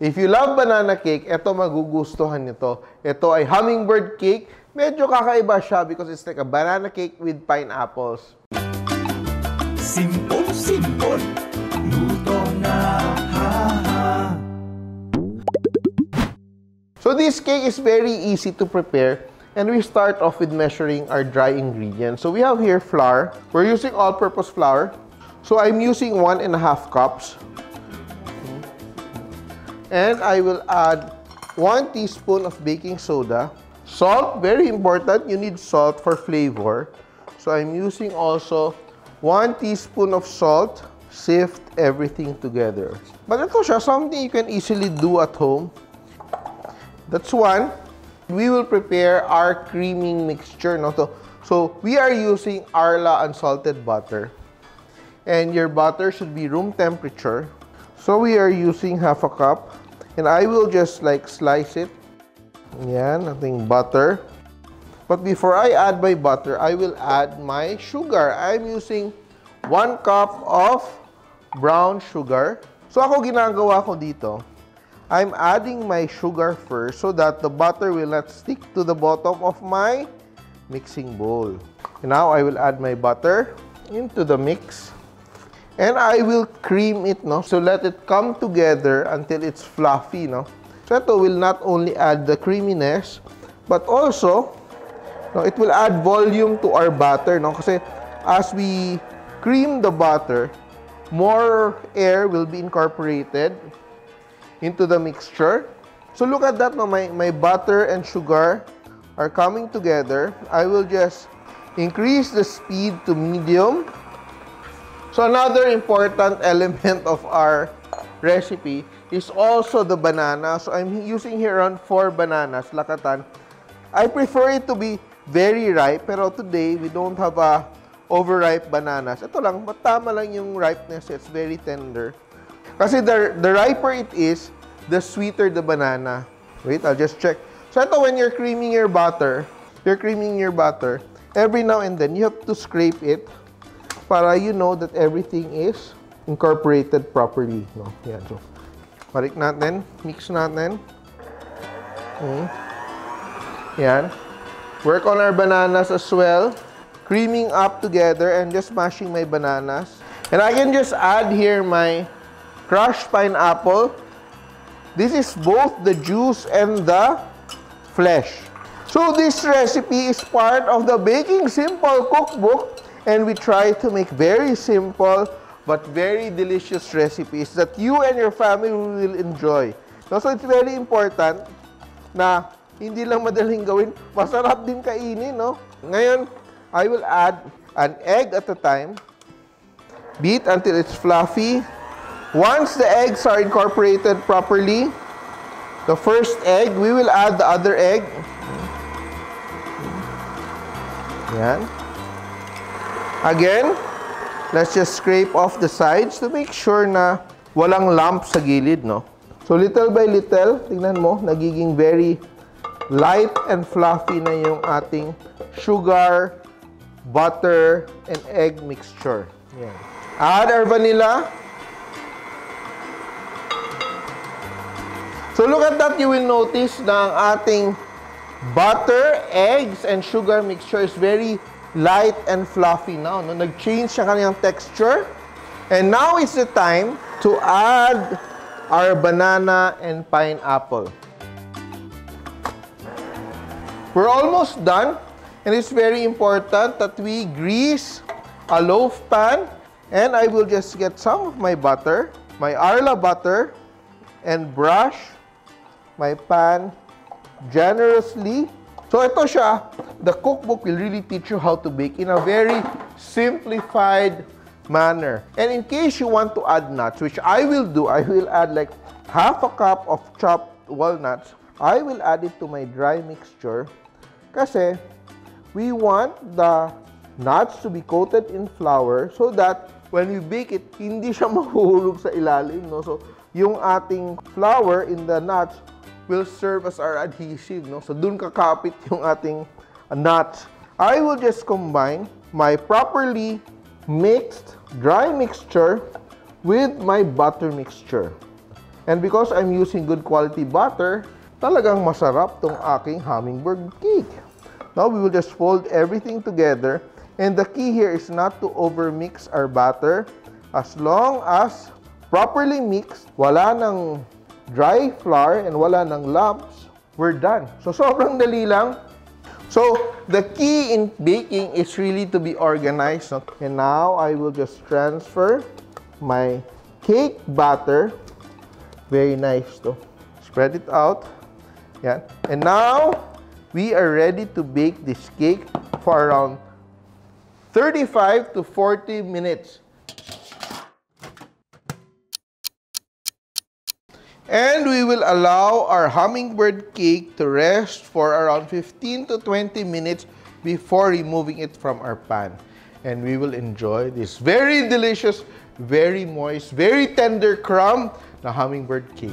If you love banana cake, ito magugustuhan nito. Ito ay hummingbird cake. Medyo kakaiba siya because it's like a banana cake with pineapples. Simpol, simpol, luto na, ha. So this cake is very easy to prepare. And we start off with measuring our dry ingredients. So we have here flour. We're using all-purpose flour. So I'm using 1.5 cups. And I will add 1 teaspoon of baking soda. Salt, very important. You need salt for flavor. So I'm using also 1 teaspoon of salt. Sift everything together. But ito siya, something you can easily do at home. That's one. We will prepare our creaming mixture. No? So we are using Arla unsalted butter. And your butter should be room temperature. So we are using 1/2 cup. And I will just like slice it. Yan, ating butter. But before I add my butter, I will add my sugar. I'm using 1 cup of brown sugar. So ako ginagawa ko dito, I'm adding my sugar first so that the butter will not stick to the bottom of my mixing bowl. And now I will add my butter into the mix. And I will cream it, no? So let it come together until it's fluffy, no? So ito will not only add the creaminess, but also, no, it will add volume to our batter, no? Kasi as we cream the butter, more air will be incorporated into the mixture. So look at that, no? My butter and sugar are coming together. I will just increase the speed to medium. So another important element of our recipe is also the banana. So I'm using here around 4 bananas, lakatan. I prefer it to be very ripe, pero today we don't have overripe bananas. Ito lang, tama lang yung ripeness. It's very tender. Kasi the riper it is, the sweeter the banana. Wait, I'll just check. So ito, when you're creaming your butter, every now and then, you have to scrape it para you know that everything is incorporated properly. No? Yan, so, balik natin, mix natin. Yan. Work on our bananas as well. Creaming up together and just mashing my bananas. And I can just add here my crushed pineapple. This is both the juice and the flesh. So this recipe is part of the Baking Simpol cookbook, and we try to make very simple but very delicious recipes that you and your family will enjoy. So it's very important na hindi lang madaling gawin, masarap din kainin, no? Ngayon, I will add an egg at a time. Beat until it's fluffy. Once the eggs are incorporated properly, the first egg, we will add the other egg. Yan. Again, let's just scrape off the sides to make sure na walang lump sa gilid, no? So little by little, tingnan mo, nagiging very light and fluffy na yung ating sugar, butter, and egg mixture. Yan. Add our vanilla. So look at that, you will notice na ang ating butter, eggs, and sugar mixture is very light and fluffy now. No? Nag-change siya kanyang texture. And now is the time to add our banana and pineapple. We're almost done. And it's very important that we grease a loaf pan. And I will just get some of my butter, my Arla butter, and brush my pan generously. So ito siya, the cookbook will really teach you how to bake in a very simplified manner. And in case you want to add nuts, which I will do, I will add like 1/2 cup of chopped walnuts. I will add it to my dry mixture kasi we want the nuts to be coated in flour so that when we bake it, hindi siya mahuhulog sa ilalim. No? So yung ating flour in the nuts will serve as our adhesive, no? So dun kakapit yung ating nuts. I will just combine my properly mixed dry mixture with my butter mixture. And because I'm using good quality butter, talagang masarap tong aking hummingbird cake. Now, we will just fold everything together. And the key here is not to overmix our batter. As long as properly mixed, wala ng dry flour and wala ng lumps, we're done. So, sobrang dali lang. So, the key in baking is really to be organized. And now, I will just transfer my cake batter. Very nice to spread it out. Yan. And now, we are ready to bake this cake for around 35 to 40 minutes. And we will allow our hummingbird cake to rest for around 15 to 20 minutes before removing it from our pan. And we will enjoy this very delicious, very moist, very tender crumb na hummingbird cake.